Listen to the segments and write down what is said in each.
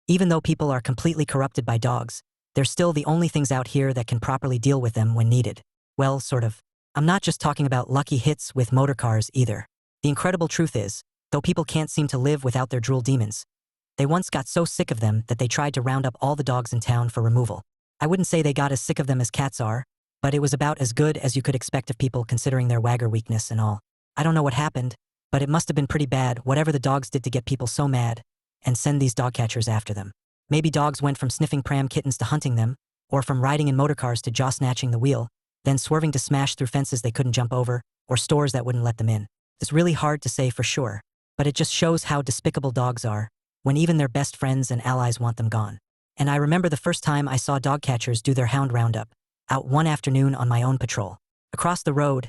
Even though people are completely corrupted by dogs, they're still the only things out here that can properly deal with them when needed. Well, sort of. I'm not just talking about lucky hits with motor cars either. The incredible truth is, though people can't seem to live without their drool demons, they once got so sick of them that they tried to round up all the dogs in town for removal. I wouldn't say they got as sick of them as cats are, but it was about as good as you could expect of people considering their wagger weakness and all. I don't know what happened, but it must have been pretty bad whatever the dogs did to get people so mad and send these dog catchers after them. Maybe dogs went from sniffing pram kittens to hunting them, or from riding in motorcars to jaw-snatching the wheel, then swerving to smash through fences they couldn't jump over, or stores that wouldn't let them in. It's really hard to say for sure, but it just shows how despicable dogs are, when even their best friends and allies want them gone. And I remember the first time I saw dog catchers do their hound roundup, out one afternoon on my own patrol. Across the road,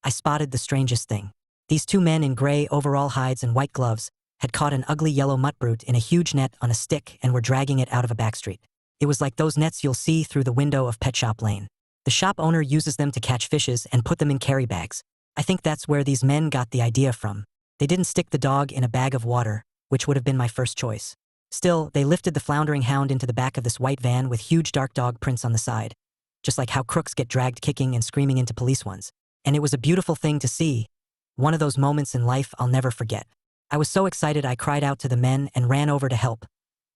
I spotted the strangest thing. These two men in gray overall hides and white gloves had caught an ugly yellow mutt brute in a huge net on a stick and were dragging it out of a backstreet. It was like those nets you'll see through the window of Pet Shop Lane. The shop owner uses them to catch fishes and put them in carry bags. I think that's where these men got the idea from. They didn't stick the dog in a bag of water, which would have been my first choice. Still, they lifted the floundering hound into the back of this white van with huge dark dog prints on the side, just like how crooks get dragged kicking and screaming into police ones. And it was a beautiful thing to see. One of those moments in life I'll never forget. I was so excited I cried out to the men and ran over to help,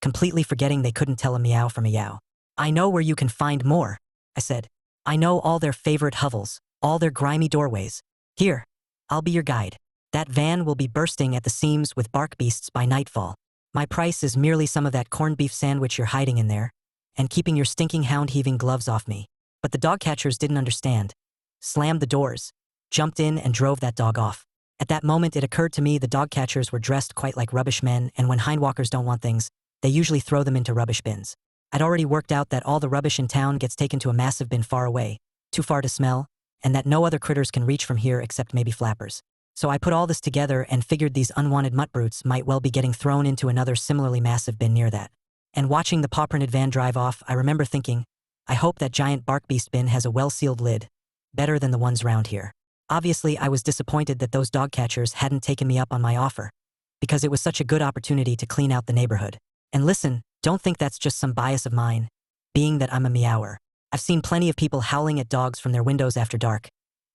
completely forgetting they couldn't tell a meow from a yow. "I know where you can find more," I said. "I know all their favorite hovels, all their grimy doorways. Here, I'll be your guide. That van will be bursting at the seams with bark beasts by nightfall. My price is merely some of that corned beef sandwich you're hiding in there, and keeping your stinking hound-heaving gloves off me." But the dog catchers didn't understand. Slammed the doors, jumped in and drove that dog off. At that moment it occurred to me the dog catchers were dressed quite like rubbish men, and when hindwalkers don't want things, they usually throw them into rubbish bins. I'd already worked out that all the rubbish in town gets taken to a massive bin far away, too far to smell, and that no other critters can reach from here except maybe flappers. So I put all this together and figured these unwanted mutt brutes might well be getting thrown into another similarly massive bin near that. And watching the paw-printed van drive off, I remember thinking, I hope that giant bark beast bin has a well-sealed lid, better than the ones round here. Obviously, I was disappointed that those dog catchers hadn't taken me up on my offer, because it was such a good opportunity to clean out the neighborhood. And listen, don't think that's just some bias of mine, being that I'm a meower. I've seen plenty of people howling at dogs from their windows after dark,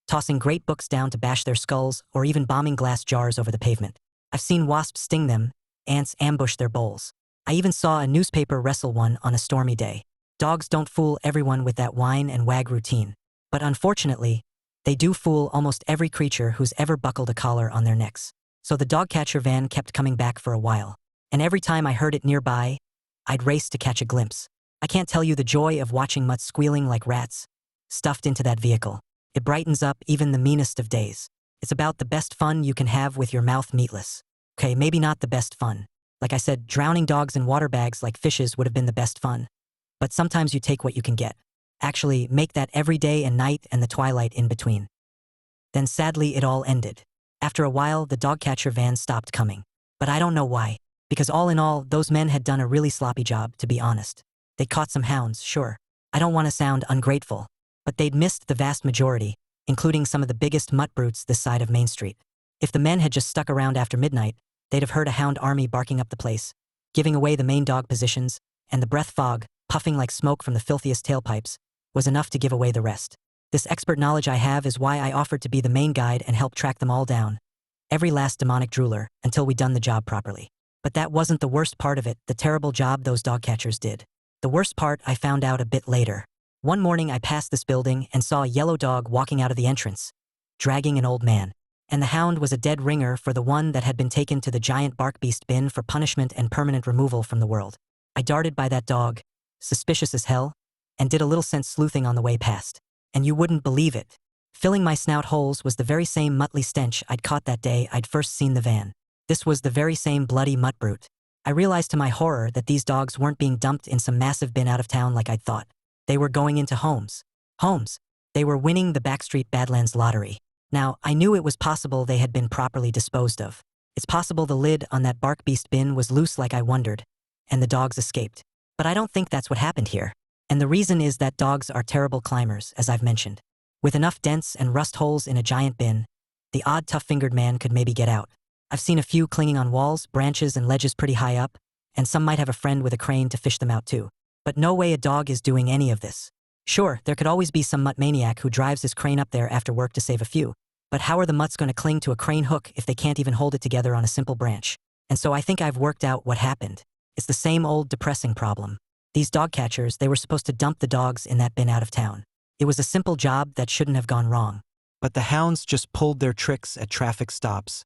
tossing great books down to bash their skulls, or even bombing glass jars over the pavement. I've seen wasps sting them, ants ambush their bowls. I even saw a newspaper wrestle one on a stormy day. Dogs don't fool everyone with that whine and wag routine, but unfortunately, they do fool almost every creature who's ever buckled a collar on their necks. So the dog catcher van kept coming back for a while, and every time I heard it nearby, I'd race to catch a glimpse. I can't tell you the joy of watching mutts squealing like rats, stuffed into that vehicle. It brightens up even the meanest of days. It's about the best fun you can have with your mouth meatless. Okay, maybe not the best fun. Like I said, drowning dogs in water bags like fishes would have been the best fun. But sometimes you take what you can get. Actually, make that every day and night and the twilight in between. Then sadly it all ended. After a while, the dog catcher van stopped coming. But I don't know why. Because all in all, those men had done a really sloppy job, to be honest. They caught some hounds, sure. I don't want to sound ungrateful, but they'd missed the vast majority, including some of the biggest mutt brutes this side of Main Street. If the men had just stuck around after midnight, they'd have heard a hound army barking up the place, giving away the main dog positions, and the breath fog, puffing like smoke from the filthiest tailpipes, was enough to give away the rest. This expert knowledge I have is why I offered to be the main guide and help track them all down, every last demonic drooler, until we'd done the job properly. But that wasn't the worst part of it, the terrible job those dog catchers did. The worst part I found out a bit later. One morning I passed this building and saw a yellow dog walking out of the entrance, dragging an old man. And the hound was a dead ringer for the one that had been taken to the giant bark beast bin for punishment and permanent removal from the world. I darted by that dog, suspicious as hell, and did a little sense sleuthing on the way past. And you wouldn't believe it. Filling my snout holes was the very same muttly stench I'd caught that day I'd first seen the van. This was the very same bloody mutt brute. I realized to my horror that these dogs weren't being dumped in some massive bin out of town like I'd thought. They were going into homes. Homes. They were winning the Backstreet Badlands lottery. Now, I knew it was possible they had been properly disposed of. It's possible the lid on that bark beast bin was loose like I wondered, and the dogs escaped. But I don't think that's what happened here. And the reason is that dogs are terrible climbers, as I've mentioned. With enough dents and rust holes in a giant bin, the odd tough-fingered man could maybe get out. I've seen a few clinging on walls, branches, and ledges pretty high up, and some might have a friend with a crane to fish them out too. But no way a dog is doing any of this. Sure, there could always be some mutt maniac who drives his crane up there after work to save a few, but how are the mutts going to cling to a crane hook if they can't even hold it together on a simple branch? And so I think I've worked out what happened. It's the same old depressing problem. These dog catchers, they were supposed to dump the dogs in that bin out of town. It was a simple job that shouldn't have gone wrong. But the hounds just pulled their tricks at traffic stops,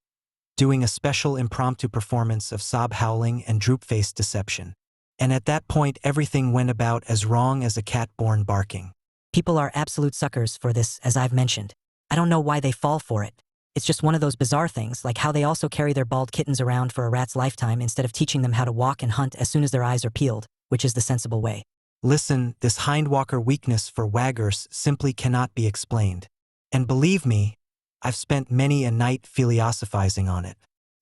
doing a special impromptu performance of sob howling and droop-faced deception. And at that point, everything went about as wrong as a cat born barking. People are absolute suckers for this, as I've mentioned. I don't know why they fall for it. It's just one of those bizarre things, like how they also carry their bald kittens around for a rat's lifetime instead of teaching them how to walk and hunt as soon as their eyes are peeled, which is the sensible way. Listen, this hindwalker weakness for waggers simply cannot be explained. And believe me, I've spent many a night philosophizing on it.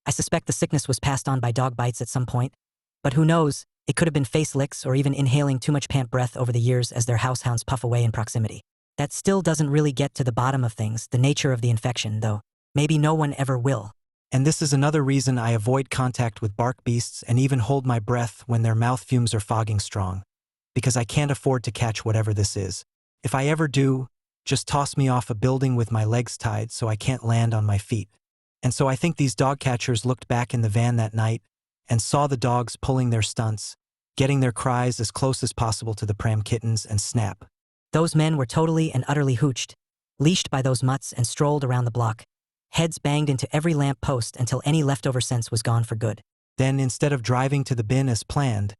I suspect the sickness was passed on by dog bites at some point, but who knows, it could have been face licks or even inhaling too much pant breath over the years as their househounds puff away in proximity. That still doesn't really get to the bottom of things, the nature of the infection, though. Maybe no one ever will. And this is another reason I avoid contact with bark beasts and even hold my breath when their mouth fumes are fogging strong. Because I can't afford to catch whatever this is. If I ever do, just toss me off a building with my legs tied so I can't land on my feet. And so I think these dog catchers looked back in the van that night and saw the dogs pulling their stunts, getting their cries as close as possible to the pram kittens, and snap. Those men were totally and utterly hooched, leashed by those mutts and strolled around the block, heads banged into every lamp post until any leftover sense was gone for good. Then, instead of driving to the bin as planned,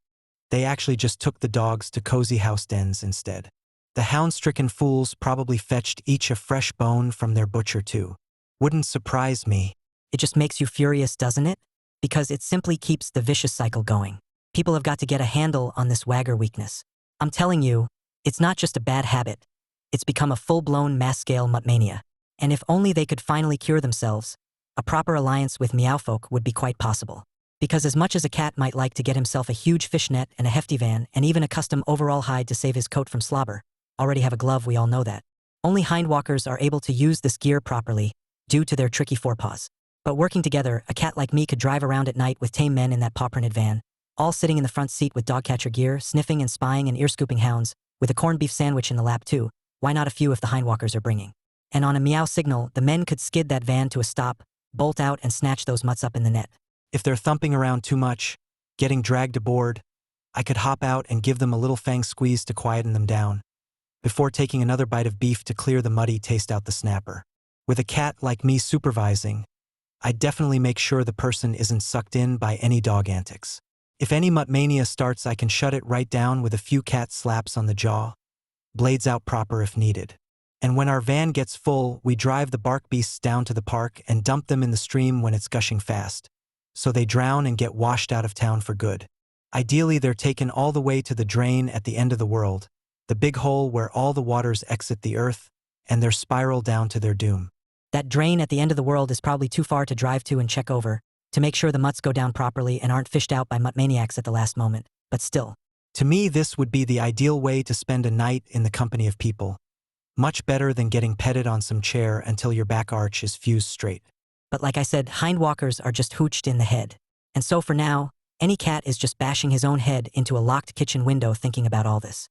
they actually just took the dogs to cozy house dens instead. The hound-stricken fools probably fetched each a fresh bone from their butcher too. Wouldn't surprise me. It just makes you furious, doesn't it? Because it simply keeps the vicious cycle going. People have got to get a handle on this wagger weakness. I'm telling you, it's not just a bad habit. It's become a full-blown mass-scale mutt mania. And if only they could finally cure themselves, a proper alliance with meowfolk would be quite possible. Because as much as a cat might like to get himself a huge fishnet and a hefty van and even a custom overall hide to save his coat from slobber, already have a glove, we all know that. Only hindwalkers are able to use this gear properly, due to their tricky forepaws. But working together, a cat like me could drive around at night with tame men in that paw-printed van, all sitting in the front seat with dog catcher gear, sniffing and spying and ear-scooping hounds, with a corned beef sandwich in the lap too. Why not a few if the hindwalkers are bringing? And on a meow signal, the men could skid that van to a stop, bolt out and snatch those mutts up in the net. If they're thumping around too much, getting dragged aboard, I could hop out and give them a little fang squeeze to quieten them down, before taking another bite of beef to clear the muddy taste out the snapper. With a cat like me supervising, I'd definitely make sure the person isn't sucked in by any dog antics. If any mutt mania starts, I can shut it right down with a few cat slaps on the jaw, blades out proper if needed. And when our van gets full, we drive the bark beasts down to the park and dump them in the stream when it's gushing fast, so they drown and get washed out of town for good. Ideally, they're taken all the way to the drain at the end of the world, the big hole where all the waters exit the earth, and they're spiral down to their doom. That drain at the end of the world is probably too far to drive to and check over, to make sure the mutts go down properly and aren't fished out by mutt maniacs at the last moment, but still. To me, this would be the ideal way to spend a night in the company of people. Much better than getting petted on some chair until your back arch is fused straight. But like I said, hindwalkers are just hooched in the head. And so for now, any cat is just bashing his own head into a locked kitchen window thinking about all this.